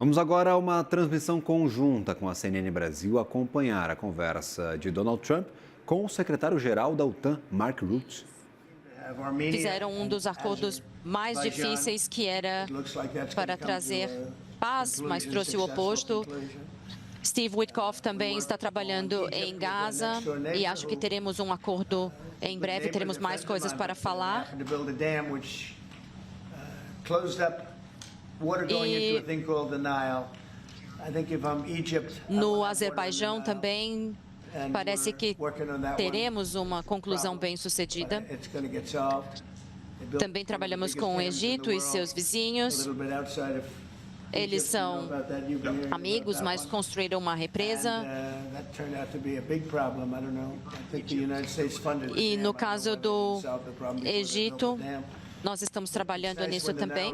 Vamos agora a uma transmissão conjunta com a CNN Brasil acompanhar a conversa de Donald Trump com o secretário-geral da OTAN, Mark Rutte. Fizeram um dos acordos mais difíceis, que era para trazer paz, mas trouxe o oposto. Steve Witkoff também está trabalhando em Gaza e acho que teremos um acordo em breve, teremos mais coisas para falar. E no Azerbaijão também parece que teremos uma conclusão bem-sucedida. Também trabalhamos com o Egito e seus vizinhos. Eles são amigos, mas construíram uma represa. E no caso do Egito, nós estamos trabalhando nisso também,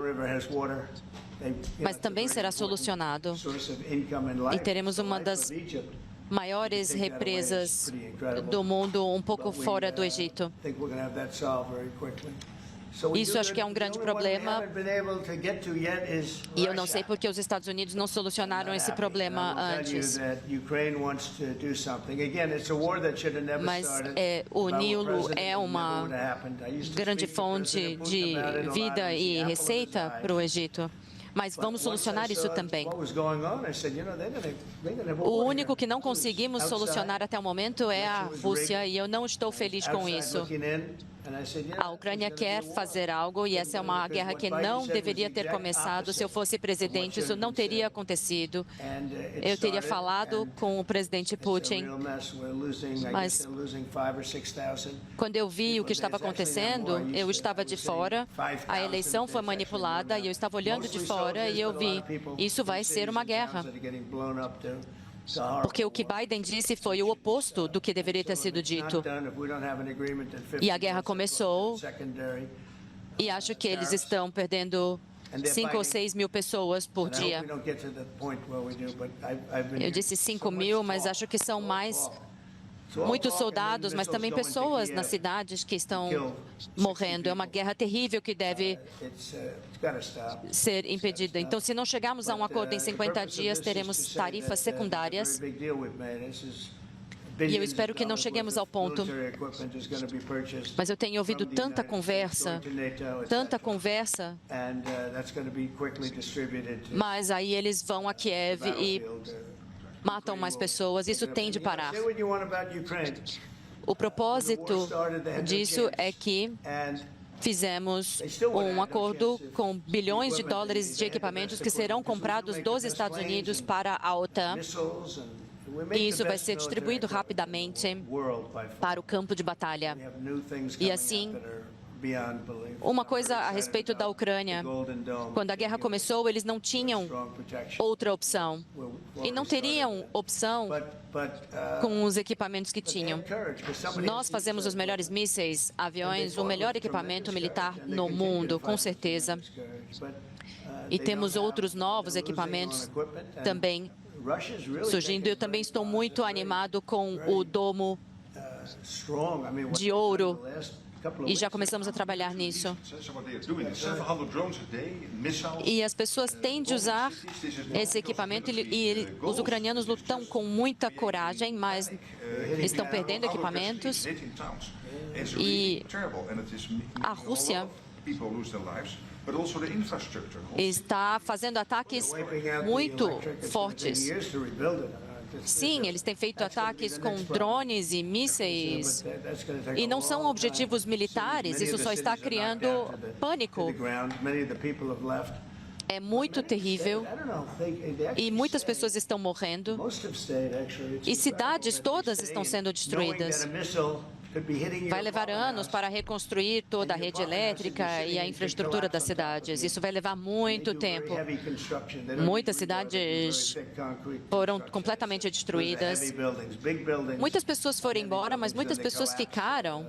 mas também será solucionado. E teremos uma das maiores represas do mundo um pouco fora do Egito. Isso acho que é um grande problema e eu não sei por que os Estados Unidos não solucionaram esse problema antes. Mas o Nilo é uma grande fonte de vida e receita para o Egito. Mas vamos solucionar isso também. O único que não conseguimos solucionar até o momento é a Rússia e eu não estou feliz com isso. A Ucrânia quer fazer algo e essa é uma guerra que não deveria ter começado. Se eu fosse presidente, isso não teria acontecido. Eu teria falado com o presidente Putin, mas quando eu vi o que estava acontecendo, eu estava de fora, a eleição foi manipulada e eu estava olhando de fora e eu vi, isso vai ser uma guerra. Porque o que Biden disse foi o oposto do que deveria ter sido dito. E a guerra começou, e acho que eles estão perdendo 5 ou 6 mil pessoas por dia. Eu disse 5 mil, mas acho que são muitos soldados, mas também pessoas nas cidades que estão morrendo. É uma guerra terrível que deve ser impedida. Então, se não chegarmos a um acordo em 50 dias, teremos tarifas secundárias. E eu espero que não cheguemos ao ponto. Mas eu tenho ouvido tanta conversa, mas aí eles vão a Kiev e matam mais pessoas. Isso tem de parar. O propósito disso é que fizemos um acordo com bilhões de dólares de equipamentos que serão comprados dos Estados Unidos para a OTAN. E isso vai ser distribuído rapidamente para o campo de batalha. E assim, uma coisa a respeito da Ucrânia. Quando a guerra começou, eles não tinham outra opção. E não teriam opção com os equipamentos que tinham. Nós fazemos os melhores mísseis, aviões, o melhor equipamento militar no mundo, com certeza. E temos outros novos equipamentos também surgindo. Eu também estou muito animado com o domo de ouro. E já começamos a trabalhar nisso. E as pessoas têm de usar esse equipamento e os ucranianos lutam com muita coragem, mas estão perdendo equipamentos. E a Rússia está fazendo ataques muito fortes. Sim, eles têm feito ataques com drones e mísseis, e não são objetivos militares, isso só está criando pânico. É muito terrível, e muitas pessoas estão morrendo, e cidades todas estão sendo destruídas. Vai levar anos para reconstruir toda a rede elétrica e a infraestrutura das cidades. Isso vai levar muito tempo. Muitas cidades foram completamente destruídas. Muitas pessoas foram embora, mas muitas pessoas ficaram.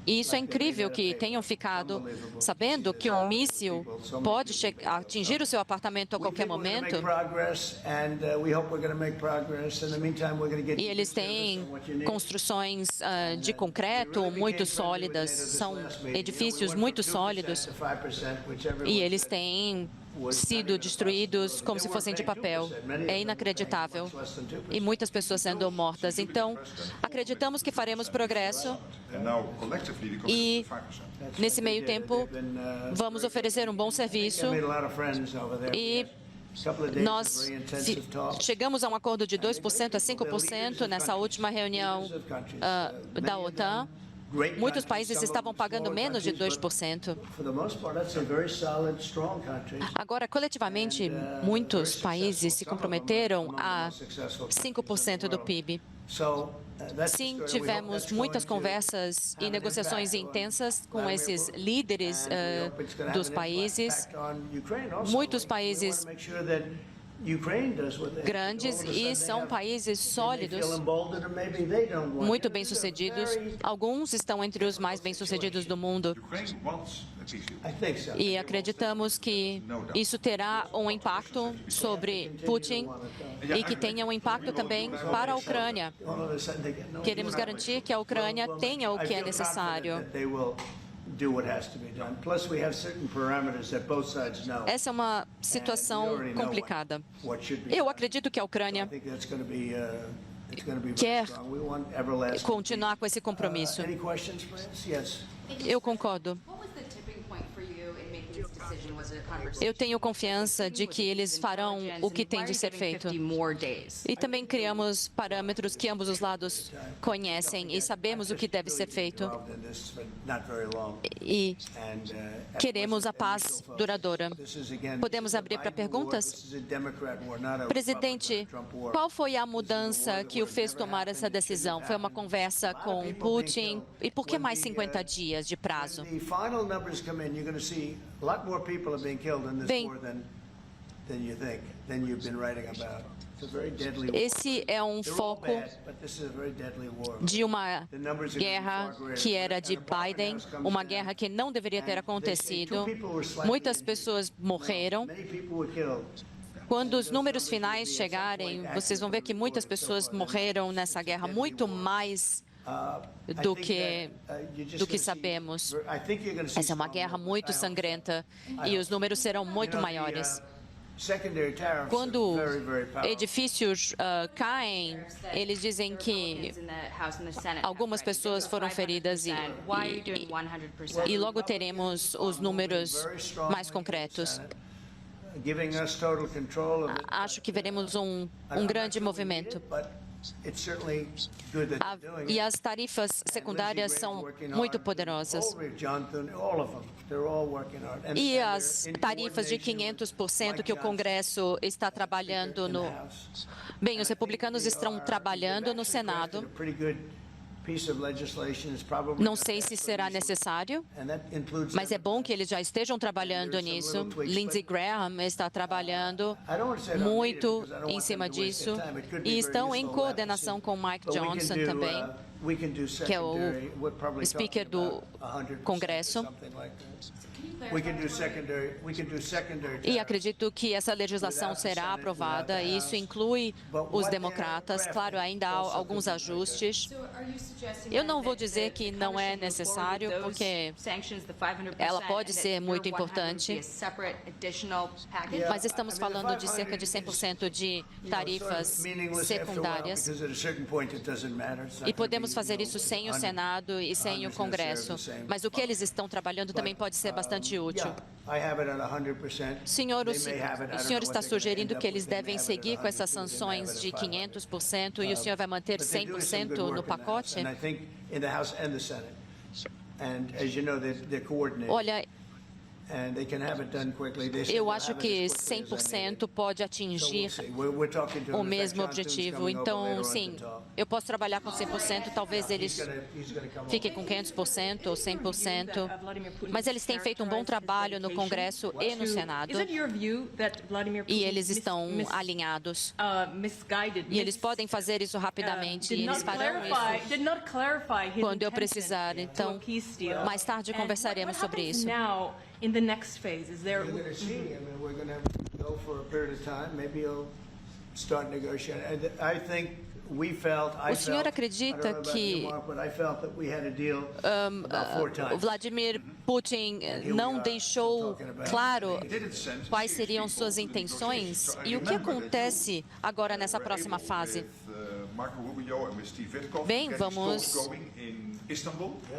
E isso é incrível que tenham ficado sabendo que um míssil pode atingir o seu apartamento a qualquer momento. E eles têm construções de concreto muito sólidas, são edifícios muito sólidos. E eles têm sido destruídos como se fossem de papel. É inacreditável. E muitas pessoas sendo mortas. Então, acreditamos que faremos progresso e, nesse meio tempo, vamos oferecer um bom serviço e nós chegamos a um acordo de 2% a 5% nessa última reunião da OTAN. Muitos países estavam pagando menos de 2%. Agora, coletivamente, muitos países se comprometeram a 5% do PIB. Sim, tivemos muitas conversas e negociações intensas com esses líderes dos países. Muitos países grandes e são países sólidos, muito bem-sucedidos. Alguns estão entre os mais bem-sucedidos do mundo. E acreditamos que isso terá um impacto sobre Putin e que tenha um impacto também para a Ucrânia. Queremos garantir que a Ucrânia tenha o que é necessário. Essa é uma situação complicada. Eu acredito que a Ucrânia quer continuar com esse compromisso. Eu concordo. Eu tenho confiança de que eles farão o que tem de ser feito. E também criamos parâmetros que ambos os lados conhecem e sabemos o que deve ser feito. E queremos a paz duradoura. Podemos abrir para perguntas? Presidente, qual foi a mudança que o fez tomar essa decisão? Foi uma conversa com Putin? E por que mais 50 dias de prazo? Bem, esse é um foco de uma guerra que era de Biden, uma guerra que não deveria ter acontecido. Muitas pessoas morreram. Quando os números finais chegarem, vocês vão ver que muitas pessoas morreram nessa guerra, muito mais do que sabemos. Essa é uma guerra muito sangrenta e os números serão muito maiores. Quando edifícios caem, eles dizem que algumas pessoas foram feridas e logo teremos os números mais concretos. Acho que veremos um grande movimento. E as tarifas secundárias são muito poderosas. E as tarifas de 500% que o Congresso está trabalhando no... Bem, os republicanos estão trabalhando no Senado. Não sei se será necessário, mas é bom que eles já estejam trabalhando nisso. Lindsey Graham está trabalhando muito em cima disso e estão em coordenação com Mike Johnson também, que é o Speaker do Congresso. E acredito que essa legislação será aprovada, e isso inclui os democratas. Claro, ainda há alguns ajustes. Eu não vou dizer que não é necessário, porque ela pode ser muito importante, mas estamos falando de cerca de 100% de tarifas secundárias. E podemos fazer isso sem o Senado e sem o Congresso. Mas o que eles estão trabalhando também pode ser bastante útil. Senhor, o senhor está sugerindo que eles devem seguir com essas sanções de 500% e o senhor vai manter 100% no pacote? Olha, eu acho que 100% pode atingir o mesmo objetivo. Então, sim, eu posso trabalhar com 100%, talvez eles fiquem com 500% ou 100%, mas eles têm feito um bom trabalho no Congresso e no Senado, e eles estão alinhados. E eles podem fazer isso rapidamente, e eles farão isso quando eu precisar. Então, mais tarde conversaremos sobre isso. In the next phase, is there? We're going to see. I mean, we're going to go for a period of time. Maybe you'll start negotiating. I think O senhor acredita que o Vladimir Putin não deixou claro quais seriam suas intenções? E o que acontece agora nessa próxima fase? Bem, vamos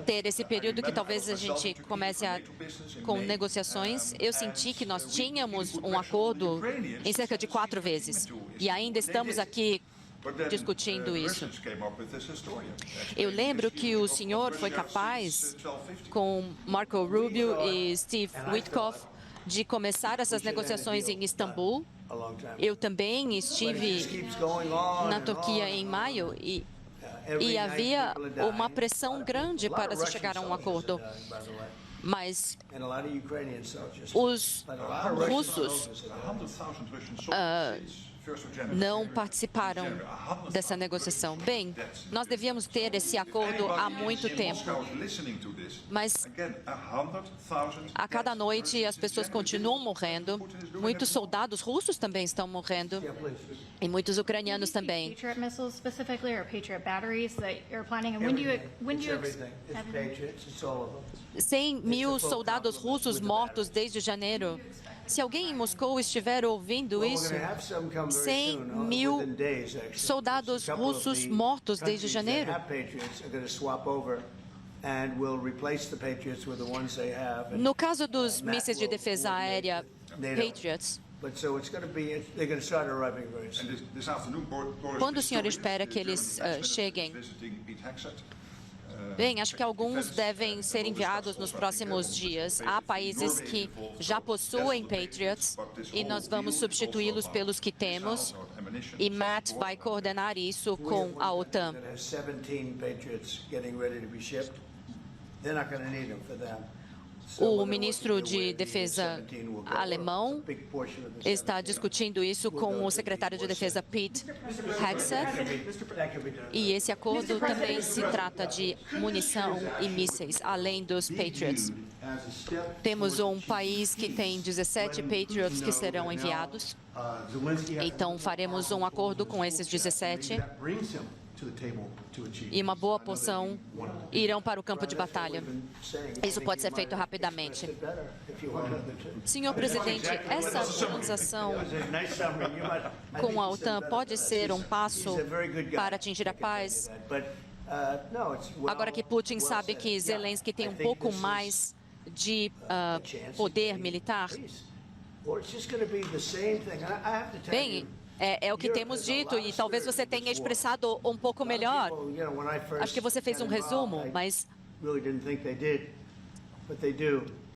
ter esse período que talvez a gente comece com negociações. Eu senti que nós tínhamos um acordo em cerca de 4 vezes. E ainda estamos aqui discutindo isso. Eu lembro que o senhor foi capaz, com Marco Rubio e Steve Witkoff, de começar essas negociações em Istambul. Eu também estive na Turquia em maio e havia uma pressão grande para se chegar a um acordo. Mas os russos não participaram dessa negociação. Bem, nós devíamos ter esse acordo há muito tempo, mas a cada noite as pessoas continuam morrendo, muitos soldados russos também estão morrendo e muitos ucranianos também. Patriot missiles specifically, or Patriot batteries that you're planning, and when do you 100 mil soldados russos mortos desde janeiro. Se alguém em Moscou estiver ouvindo isso, 100 mil soldados russos mortos desde janeiro. No caso dos mísseis de defesa aérea Patriots, quando o senhor espera que eles cheguem? Bem, acho que alguns devem ser enviados nos próximos dias. Há países que já possuem Patriots e nós vamos substituí-los pelos que temos. E Matt vai coordenar isso com a OTAN. O ministro de Defesa alemão está discutindo isso com o secretário de Defesa Pete Hegseth. E esse acordo também se trata de munição e mísseis, além dos Patriots. Temos um país que tem 17 Patriots que serão enviados. Então, faremos um acordo com esses 17. E uma boa porção irão para o campo de batalha. Isso pode ser feito rapidamente. Senhor presidente, essa transação com a OTAN pode ser um passo para atingir a paz? Agora que Putin sabe que Zelensky tem um pouco mais de poder militar? Bem, é o que temos dito e talvez você tenha expressado um pouco melhor. Acho que você fez um resumo, mas